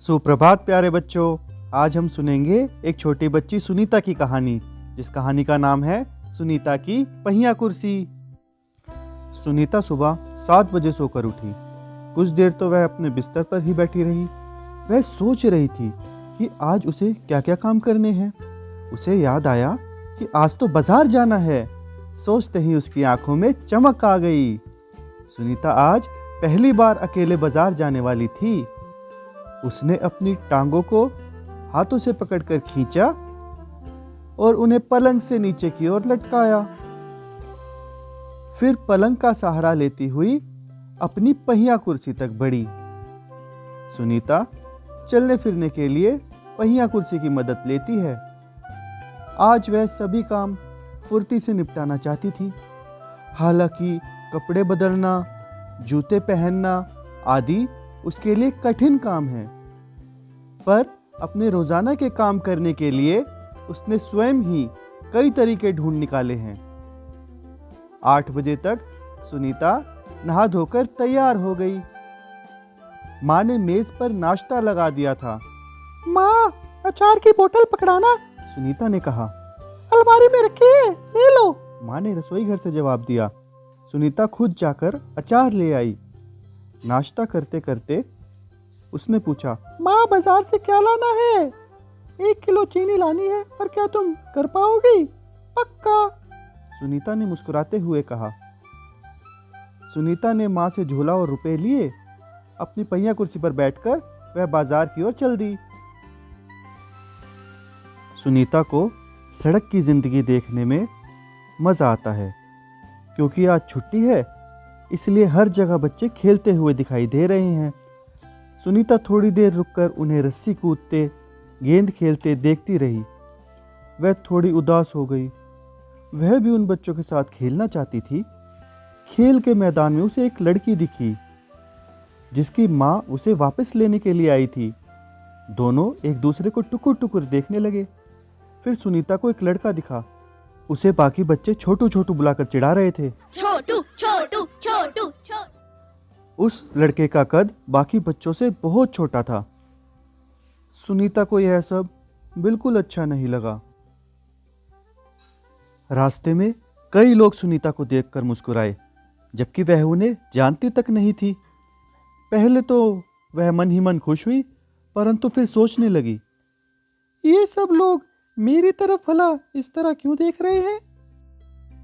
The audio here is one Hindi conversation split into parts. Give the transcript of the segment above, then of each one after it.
सुप्रभात प्यारे बच्चों। आज हम सुनेंगे एक छोटी बच्ची सुनीता की कहानी, जिस कहानी का नाम है सुनीता की पहिया कुर्सी। सुनीता सुबह 7 बजे सोकर उठी। कुछ देर तो वह अपने बिस्तर पर ही बैठी रही। वह सोच रही थी कि आज उसे क्या क्या काम करने हैं। उसे याद आया कि आज तो बाजार जाना है। सोचते ही उसकी आंखों में चमक आ गई। सुनीता आज पहली बार अकेले बाजार जाने वाली थी। उसने अपनी टांगों को हाथों से पकड़कर खींचा और उन्हें पलंग से नीचे की ओर लटकाया। फिर पलंग का सहारा लेती हुई अपनी पहिया कुर्सी तक बढ़ी। सुनीता चलने फिरने के लिए पहिया कुर्सी की मदद लेती है। आज वह सभी काम फुर्ती से निपटाना चाहती थी। हालांकि कपड़े बदलना, जूते पहनना आदि उसके लिए कठिन काम है, पर अपने रोजाना के काम करने के लिए उसने स्वयं ही कई तरीके ढूंढ निकाले हैं। 8 बजे तक सुनीता नहा धोकर तैयार हो गई। माँ ने मेज पर नाश्ता लगा दिया था। माँ, अचार की बोतल पकड़ाना, सुनीता ने कहा। अलमारी में रखी है, ले लो, माँ ने रसोई घर से जवाब दिया। सुनीता खुद जाकर अचार ले आई। नाश्ता करते करते उसने पूछा, माँ बाजार से क्या लाना है? 1 किलो चीनी लानी है, पर क्या तुम कर पाओगी? पक्का, सुनीता ने मुस्कुराते हुए कहा। सुनीता ने माँ से झोला और रुपए लिए अपनी पहिया कुर्सी पर बैठकर वह बाजार की ओर चल दी। सुनीता को सड़क की जिंदगी देखने में मजा आता है। क्योंकि आज छुट्टी है, इसलिए हर जगह बच्चे खेलते हुए दिखाई दे रहे हैं। सुनीता थोड़ी देर रुककर उन्हें रस्सी कूदते, गेंद खेलते देखती रही। वह थोड़ी उदास हो गई। वह भी उन बच्चों के साथ खेलना चाहती थी। खेल के मैदान में उसे एक लड़की दिखी, जिसकी माँ उसे वापस लेने के लिए आई थी। दोनों एक दूसरे को टुकुर टुकुर देखने लगे। फिर सुनीता को एक लड़का दिखा। उसे बाकी बच्चे छोटू छोटू बुलाकर चिढ़ा रहे थे। छोटू छोटू छोटू छोटू। उस लड़के का कद बाकी बच्चों से बहुत छोटा था। सुनीता को यह सब बिल्कुल अच्छा नहीं लगा। रास्ते में कई लोग सुनीता को देखकर मुस्कुराए, जबकि वह उन्हें जानती तक नहीं थी। पहले तो वह मन ही मन खुश हुई, परंतु फिर सोचने लगी, ये सब लोग मेरी तरफ भला इस तरह क्यों देख रहे हैं?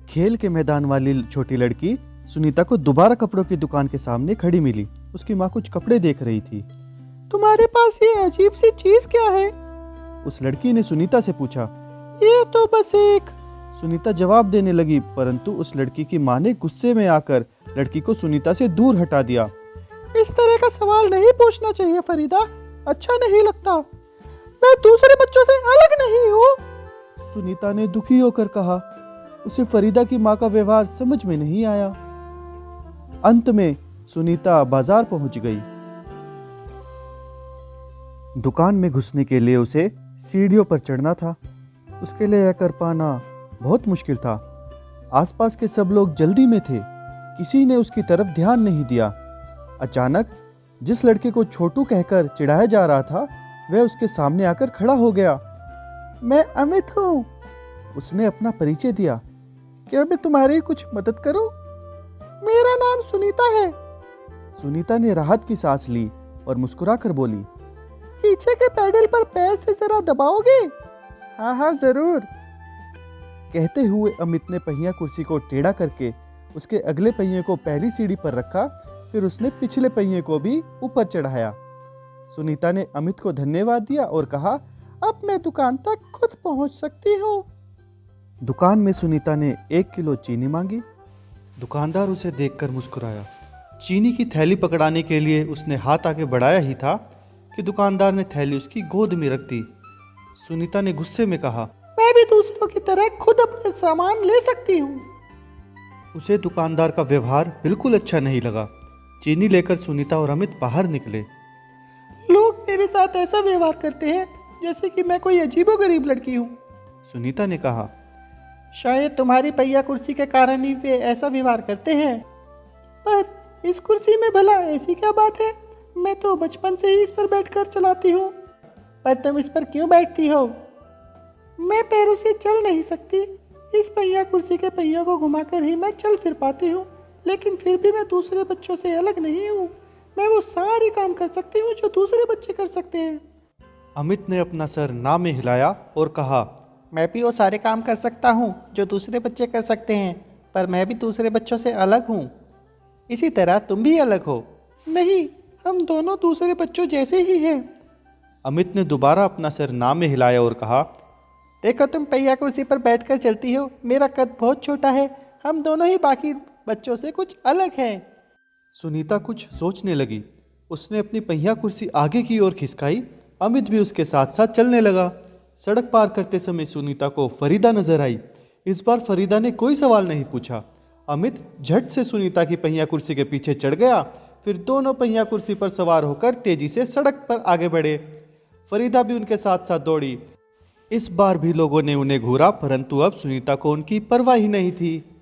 खेल के मैदान वाली छोटी लड़की सुनीता को दोबारा कपड़ों की दुकान के सामने खड़ी मिली। उसकी माँ कुछ कपड़े देख रही थी। तुम्हारे पास ये अजीब सी चीज क्या है? उस लड़की ने सुनीता से पूछा। ये तो बस एक, सुनीता जवाब देने लगी, परंतु उस लड़की की माँ ने गुस्से में आकर लड़की को सुनीता से दूर हटा दिया। इस तरह का सवाल नहीं पूछना चाहिए फरीदा, अच्छा नहीं लगता। मैं दूसरे बच्चों से अलग नहीं हूँ, सुनीता ने दुखी होकर कहा। उसे फरीदा की माँ का व्यवहार समझ में नहीं आया। अंत में सुनीता बाजार पहुंच गई। दुकान में घुसने के लिए उसे सीढ़ियों पर चढ़ना था। उसके लिए यह कर पाना बहुत मुश्किल था। आसपास के सब लोग जल्दी में थे। किसी ने उसकी तरफ ध्यान नहीं दिया। अचानक जिस लड़के को छोटू कहकर चिढ़ाया जा रहा था, वह उसके सामने आकर खड़ा हो गया। मैं अमित हूँ, उसने अपना परिचय दिया। क्या मैं तुम्हारी कुछ मदद करूं? मेरा नाम सुनीता है। सुनीता ने राहत की सांस ली और मुस्कुराकर बोली, पीछे के पैडल पर पैर से जरा दबाओगे? हाँ हाँ जरूर, कहते हुए अमित ने पहिया कुर्सी को टेढ़ा करके उसके अगले पहिए को पहली सीढ़ी पर रखा। फिर उसने पिछले पहिए को भी ऊपर चढ़ाया। सुनीता ने अमित को धन्यवाद दिया और कहा, अब मैं दुकान तक खुद पहुंच सकती हूँ। दुकान में सुनीता ने 1 किलो चीनी मांगी। दुकानदार उसे देखकर मुस्कुराया। चीनी की थैली पकड़ाने के लिए उसने हाथ आगे बढ़ाया ही था कि दुकानदार ने थैली उसकी गोद में रख दी। सुनीता ने गुस्से में कहा, मैं भी दूसरों की तरह खुद अपने सामान ले सकती हूँ। उसे दुकानदार का व्यवहार बिल्कुल अच्छा नहीं लगा। चीनी लेकर सुनीता और अमित बाहर निकले। लोग मेरे साथ ऐसा व्यवहार करते हैं जैसे कि मैं कोई अजीबोगरीब लड़की हूँ, सुनीता ने कहा। शायद तुम्हारी पहिया कुर्सी के कारण ही वे ऐसा व्यवहार करते हैं, पर इस कुर्सी में भला ऐसी क्या बात है? मैं तो बचपन से ही इस पर बैठकर चलाती हूँ। पर तुम इस पर क्यों बैठती हो? मैं पैरों से चल नहीं सकती। इस पहिया कुर्सी के पहियों को घुमाकर ही मैं चल फिर पाती हूँ, लेकिन फिर भी मैं दूसरे बच्चों से अलग नहीं हूँ। मैं वो सारे काम कर सकती हूँ जो दूसरे बच्चे कर सकते हैं। अमित ने अपना सर ना में हिलाया और कहा, मैं भी वो सारे काम कर सकता हूँ जो दूसरे बच्चे कर सकते हैं, पर मैं भी दूसरे बच्चों से अलग हूँ। इसी तरह तुम भी अलग हो। नहीं, हम दोनों दूसरे बच्चों जैसे ही हैं। अमित ने दोबारा अपना सर ना में हिलाया और कहा, देखो, तुम पहिया कुर्सी पर बैठकर चलती हो, मेरा कद बहुत छोटा है। हम दोनों ही बाकी बच्चों से कुछ अलग हैं। सुनीता कुछ सोचने लगी। उसने अपनी पहिया कुर्सी आगे की ओर खिसकाई। अमित भी उसके साथ साथ चलने लगा। सड़क पार करते समय सुनीता को फरीदा नजर आई। इस बार फरीदा ने कोई सवाल नहीं पूछा। अमित झट से सुनीता की पहिया कुर्सी के पीछे चढ़ गया। फिर दोनों पहिया कुर्सी पर सवार होकर तेजी से सड़क पर आगे बढ़े। फरीदा भी उनके साथ साथ दौड़ी। इस बार भी लोगों ने उन्हें घूरा, परंतु अब सुनीता को उनकी परवाह ही नहीं थी।